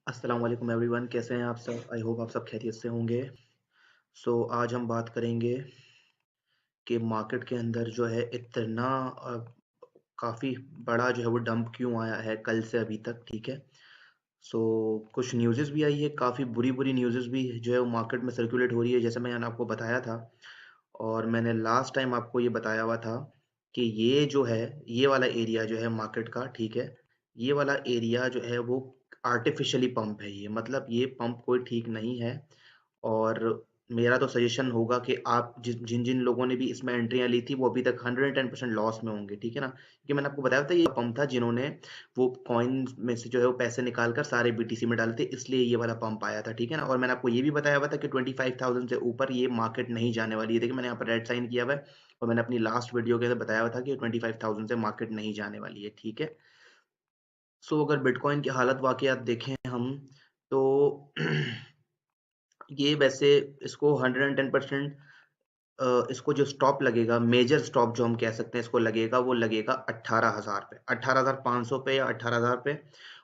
अस्सलाम वालेकुम एवरीवन, कैसे हैं आप सब? आई होप आप सब खैरियत से होंगे। आज हम बात करेंगे कि मार्केट के अंदर जो है इतना काफ़ी बड़ा जो है वो डंप क्यों आया है कल से अभी तक, ठीक है? कुछ न्यूज़ेस भी आई है, काफ़ी बुरी-बुरी न्यूज़ेस भी जो है वो मार्केट में सर्कुलेट हो रही है, जैसे मैंने आपको बताया था। और मैंने लास्ट टाइम आपको ये बताया हुआ था कि ये जो है, ये वाला एरिया जो है मार्केट का, ठीक है? ये वाला एरिया जो है वो आर्टिफ़िशियली पंप है ये, मतलब ये पंप कोई ठीक नहीं है। और मेरा तो सजेशन होगा कि आप जिन-जिन लोगों ने भी इसमें एंट्रियाँ ली थी, वो अभी तक 110% लॉस में होंगे, ठीक है ना? क्योंकि मैंने आपको बताया था ये पंप था जिन्होंने वो कॉइन्स में से जो है वो पैसे निकाल कर सारे बीटीसी में डाले थे, इसलिए ये वाला पंप आया था, ठीक है ना? और मैंने आपको ये भी बताया हुआ था कि 25,000 से ऊपर ये मार्केट नहीं जाने वाली है। देखिए मैंने यहाँ पर रेड साइन किया हुआ है और मैंने अपनी लास्ट वीडियो के अंदर बताया हुआ था कि 25,000 से मार्केट नहीं जाने वाली है, ठीक है? अगर बिटकॉइन की हालत वाक़यात देखें हम तो ये वैसे इसको 110% इसको जो स्टॉप लगेगा, मेजर स्टॉप जो हम कह सकते हैं इसको लगेगा, वो लगेगा 18,000 पे, 18,500 पे या 18,000 पे।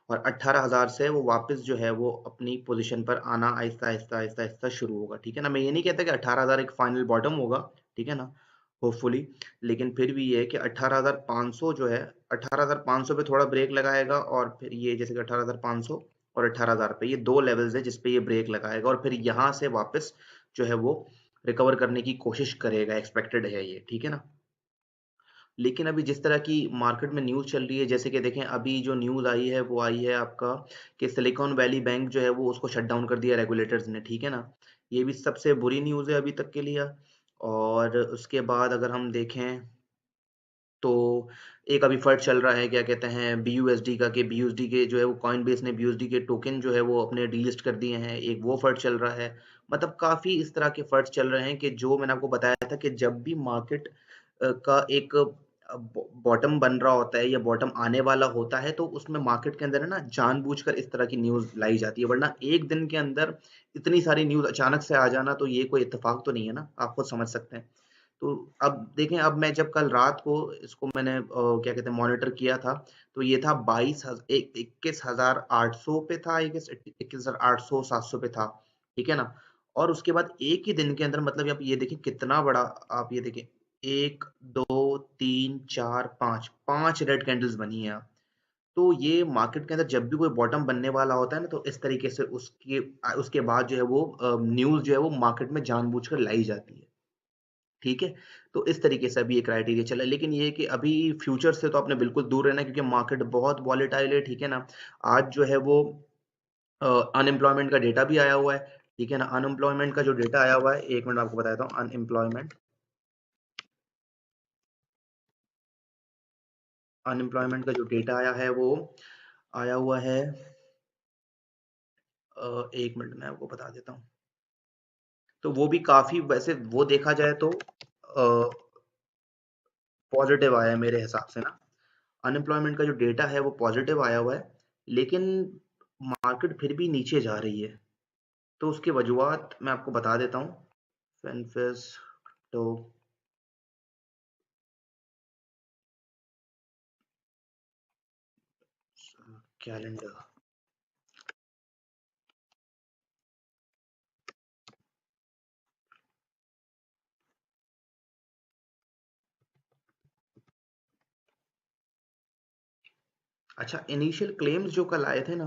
और 18,000 से वो वापस जो है वो अपनी पोज़ीशन पर आना आहिस्ता-आहिस्ता शुरू होगा, ठीक है ना? मैं ये नहीं कहता कि 18,000 एक फाइनल बॉटम होगा, ठीक है ना? होपफुली, लेकिन फिर भी ये है कि 18,500 जो है, 18,500 पे थोड़ा ब्रेक लगाएगा और फिर ये जैसे कि 18,500 और 18,000 पे ये 2 लेवल्स हैं जिस पे ये ब्रेक लगाएगा और फिर यहाँ से वापस जो है वो रिकवर करने की कोशिश करेगा, एक्सपेक्टेड है ये, ठीक है ना? लेकिन अभी जिस तरह की मार्केट में न्यूज़ चल रही है, जैसे कि देखें अभी जो न्यूज़ आई है, वो आई है आपका कि सिलिकॉन वैली बैंक जो है वो उसको शट डाउन कर दिया रेगुलेटर्स ने, ठीक है ना? ये भी सबसे बुरी न्यूज़ है अभी तक के लिए। और उसके बाद अगर हम देखें तो एक अभी फर्ट चल रहा है, क्या कहते हैं, बीयूएसडी का, कि बीयूएसडी के जो है वो कॉइनबेस ने बीयूएसडी के टोकन जो है वो अपने डीलिस्ट कर दिए हैं, एक वो फर्ट चल रहा है। मतलब काफ़ी इस तरह के फर्ट्स चल रहे हैं कि जो मैंने आपको बताया था कि जब भी मार्केट का एक बॉटम बन रहा होता है या बॉटम आने वाला होता है, तो उसमें मार्केट के अंदर है ना जानबूझकर इस तरह की न्यूज़ लाई जाती है, वरना एक दिन के अंदर इतनी सारी न्यूज़ अचानक से आ जाना तो ये कोई इत्तेफाक तो नहीं है ना, आप खुद समझ सकते हैं। तो अब देखें, अब मैं जब कल रात को इसको मैंने क्या कहते हैं मॉनिटर किया था, तो ये था 21,800 पे था, आई गेस 21,800 700 पे था, ठीक है ना? और उसके बाद एक ही दिन के अंदर, मतलब आप ये देखिए कितना बड़ा, आप ये देखिए 1, 2, 3, 4, 5 रेड कैंडल्स बनी हैं। तो ये मार्केट के अंदर जब भी कोई बॉटम बनने वाला होता है ना, तो इस तरीके से उसके बाद जो है वो न्यूज़ जो है वो मार्केट में जानबूझकर लाई जाती है। ठीक है? तो इस तरीके से अभी ये क्राइटेरिया चला है, लेकिन ये है कि अभी फ्यूचर से तो आपने बिल्कुल दूर रहना है क्योंकि मार्केट बहुत वॉलेटाइल है, ठीक है ना? आज जो है वो अ, अनएम्प्लॉयमेंट का डेटा भी आया हुआ है, ठीक है ना? अनएम्प्लॉयमेंट का जो डेटा आया हुआ है, 1 मिनट आपको बताता हूँ। अनएम्प्लॉयमेंट अनएम्प्लॉयमेंट का जो डेटा आया है वो आया हुआ है 1 मिनट मैं आपको बता देता हूँ। तो वो भी काफ़ी, वैसे वो देखा जाए तो पॉज़िटिव आया है मेरे हिसाब से ना। अनएम्प्लॉयमेंट का जो डेटा है वो पॉजिटिव आया हुआ है, लेकिन मार्केट फिर भी नीचे जा रही है। तो उसकी वजूहात मैं आपको बता देता हूँ। फिनफिश तो कैलेंडर। अच्छा, इनिशियल क्लेम्स जो कल आए थे ना,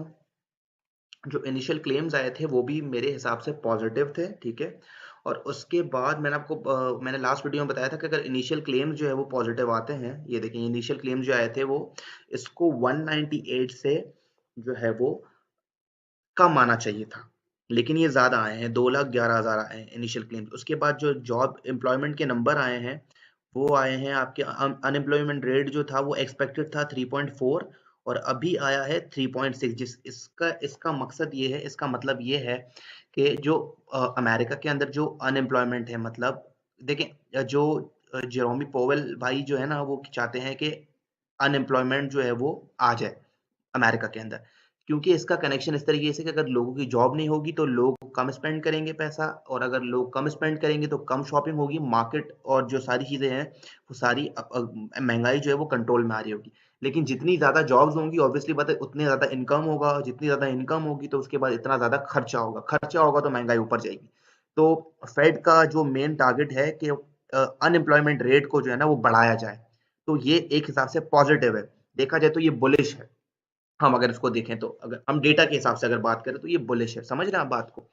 जो इनिशियल क्लेम्स आए थे वो भी मेरे हिसाब से पॉजिटिव थे, ठीक है? और उसके बाद मैंने लास्ट वीडियो में बताया था कि अगर इनिशियल क्लेम्स जो है वो पॉजिटिव आते हैं, ये देखिए इनिशियल क्लेम्स जो आए थे वो इसको 198 से जो है वो कम आना चाहिए था, लेकिन ये ज़्यादा आए हैं, 2,11,000 आए हैं इनिशियल क्लेम्स। उसके बाद जो जॉब एम्प्लॉयमेंट के नंबर आए हैं, वो आए हैं आपके अनएम्प्लॉयमेंट रेट जो था वो एक्सपेक्टेड था 3.4 और अभी आया है 3.6। जिस इसका इसका मकसद ये है, इसका मतलब ये है कि जो अमेरिका के अंदर जो अनएम्प्लॉयमेंट है, मतलब देखें जो जेरोमी पोवेल भाई जो है ना, वो चाहते हैं कि अनएम्प्लॉयमेंट जो है वो आ जाए अमेरिका के अंदर। क्योंकि इसका कनेक्शन इस तरीके से कि अगर लोगों की जॉब नहीं होगी तो लोग कम स्पेंड करेंगे पैसा, और अगर लोग कम स्पेंड करेंगे तो कम शॉपिंग होगी, मार्केट और जो सारी चीज़ें हैं वो सारी महँगाई जो है वो कंट्रोल में आ रही होगी। लेकिन जितनी ज़्यादा जॉब्स होंगी ऑब्वियसली बात है उतनी ज़्यादा इनकम होगा, जितनी ज़्यादा इनकम होगी तो उसके बाद इतना ज़्यादा खर्चा होगा तो महँगाई ऊपर जाएगी। तो फेड का जो मेन टारगेट है कि अनएम्प्लॉयमेंट रेट को जो है ना वो बढ़ाया जाए। तो ये एक हिसाब से पॉजिटिव है। देखा जाए तो ये बुलिश है। हम अगर इसको देखें तो अगर हम डेटा के हिसाब से अगर बात करें तो ये बुलिश है, समझ रहे हैं आप बात को?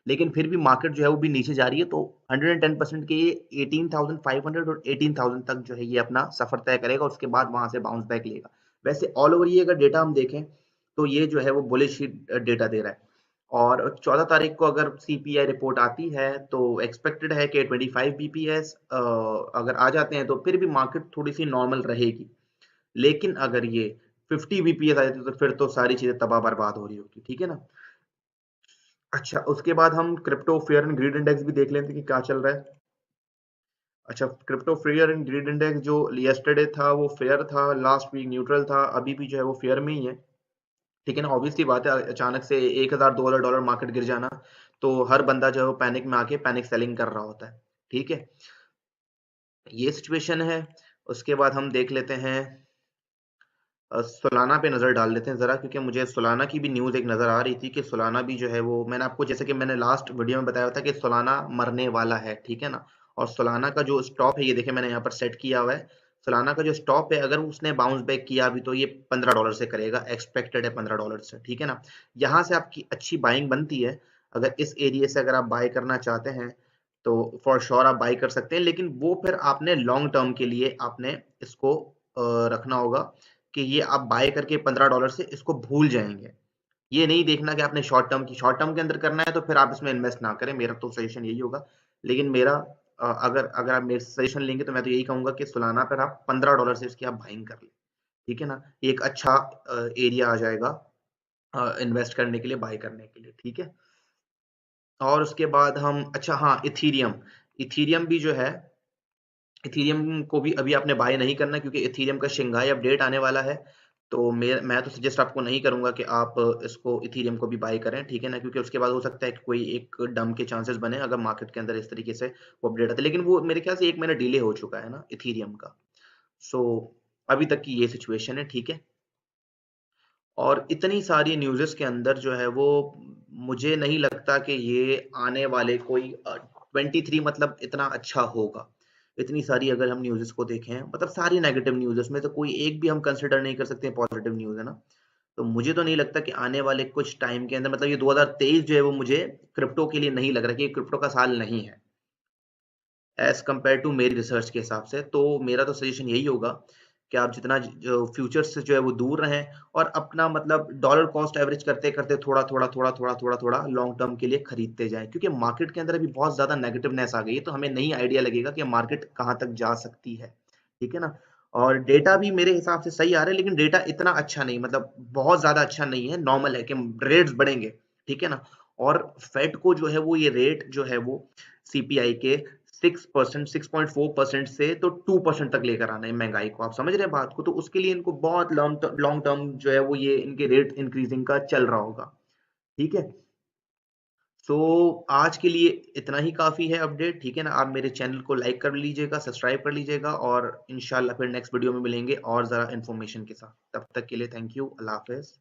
लेकिन फिर भी मार्केट जो है वो भी नीचे जा रही है तो 110% के ये 18,500 और 18,000 तक जो है ये अपना सफर तय करेगा और उसके बाद वहां से बाउंस बैक लेगा। वैसे ऑल ओवर ये अगर डेटा हम देखें तो ये जो है वो बुलिश ही डेटा दे रहा है। और 14 तारीख को अगर सीपीआई रिपोर्ट आती है तो एक्सपेक्टेड है कि 25 बीपीएस अगर आ जाते हैं तो फिर भी मार्केट थोड़ी सी नॉर्मल रहेगी। लेकिन अगर ये 50 बीपीएस आ जाती तो फिर तो सारी चीजें तबाह बर्बाद हो रही होती, ठीक है ना? अच्छा, उसके बाद हम crypto fair and greed index भी देख लेते हैं कि क्या चल रहा है। अच्छा, crypto fair and greed index जो यस्टरडे था वो फेयर था, लास्ट वीक न्यूट्रल था, अभी भी जो है वो फेयर में ही है। ठीक है ना? ऑब्वियसली बात है अचानक से 1000 2000 डॉलर मार्केट गिर जाना तो हर बंदा जो है वो पैनिक में आके पैनिक सेलिंग कर रहा होता है। ठीक है? ये सिचुएशन है। उसके बाद हम देख लेते हैं सोलाना पे नज़र डाल लेते हैं ज़रा क्योंकि मुझे सोलाना की भी न्यूज़ एक नज़र आ रही थी कि सोलाना भी जो है वो मैंने आपको जैसे कि मैंने लास्ट वीडियो में बताया था कि सोलाना मरने वाला है, ठीक है ना? और सोलाना का जो स्टॉप है ये देखिए मैंने यहाँ पर सेट किया हुआ है। सोलाना का जो स्टॉप है अगर उसने बाउंस बैक किया अभी तो ये $15 से करेगा, एक्सपेक्टेड है $15 से, ठीक है ना? यहाँ से आपकी अच्छी बाइंग बनती है। अगर इस एरिया से अगर आप बाय करना चाहते हैं तो फॉर श्योर आप बाय कर सकते हैं लेकिन वो फिर आपने लॉन्ग टर्म के लिए आपने इसको रखना होगा कि ये आप बाय करके $15 से इसको भूल जाएँगे। ये नहीं देखना कि आपने शॉर्ट टर्म के अंदर करना है तो फिर आप इसमें इन्वेस्ट ना करें, मेरा तो सजेशन यही होगा। लेकिन मेरा अगर अगर आप मेरे से सजेशन लेंगे तो मैं तो यही कहूँगा कि सोलाना पर आप $15 से इसकी आप बाइंग कर लें, ठीक है ना? ये एक अच्छा एरिया आ जाएगा इन्वेस्ट करने के लिए, बाय करने के लिए, ठीक है? और उसके बाद हम अच्छा हाँ, इथेरियम, इथेरियम भी जो है इथेरियम को भी अभी आपने बाय नहीं करना क्योंकि इथेरियम का शंघाई अपडेट आने वाला है। तो मैं तो सजेस्ट आपको नहीं करूँगा कि आप इसको इथेरियम को भी बाय करें, ठीक है ना? क्योंकि उसके बाद हो सकता है कि कोई एक डंप के चांसेस बने अगर मार्केट के अंदर इस तरीके से वो अपडेट आता है। लेकिन वो मेरे ख्याल से 1 महीना डिले हो चुका है ना इथेरियम का। सो अभी तक की ये सिचुएशन है, ठीक है? और इतनी सारी न्यूज़ेस के अंदर जो है वो मुझे नहीं लगता कि ये आने वाले कोई 23 मतलब इतना अच्छा होगा। इतनी सारी अगर हम न्यूज़ेस को देखें मतलब सारी नेगेटिव न्यूज़ उसमें तो कोई एक भी हम कंसिडर नहीं कर सकते पॉजिटिव न्यूज़ है ना। तो मुझे तो नहीं लगता कि आने वाले कुछ टाइम के अंदर मतलब ये 2023 जो है वो मुझे क्रिप्टो के लिए नहीं लग रहा कि ये क्रिप्टो का साल नहीं है। एज़ कम्पेयर टू मेरी रिसर्च के हिसाब से। तो मेरा तो सजेशन यही होगा कि आप जितना जो फ्यूचर्स से जो है वो दूर रहें और अपना मतलब डॉलर कॉस्ट एवरेज करते-करते थोड़ा-थोड़ा लॉन्ग टर्म के लिए खरीदते जाएँ। क्योंकि मार्केट के अंदर अभी बहुत ज़्यादा नेगेटिवनेस आ गई है, तो हमें नहीं आइडिया लगेगा कि मार्केट कहाँ तक जा सकती है। ठीक है ना? और डेटा भी मेरे हिसाब से सही आ रहा है, लेकिन डेटा इतना अच्छा नहीं मतलब बहुत ज़्यादा अच्छा नहीं है, नॉर्मल है कि रेट्स बढ़ेंगे। ठीक है ना? और फेड को जो है वो ये रेट जो है वो सीपीआई के 6% 6.4% से तो 2% तक लेकर आना है महंगाई को। आप समझ रहे हैं बात को? तो उसके लिए इनको बहुत लॉन्ग टर्म जो है वो ये इनके रेट इंक्रीजिंग का चल रहा होगा। ठीक है? सो आज के लिए इतना ही काफ़ी है अपडेट, ठीक है ना? आप मेरे चैनल को लाइक कर लीजिएगा, सब्सक्राइब कर लीजिएगा और इंशाल्लाह फिर नेक्स्ट वीडियो में मिलेंगे और ज़रा इन्फॉर्मेशन के साथ। तब तक के लिए थैंक यू। अल्लाह हाफ़िज़।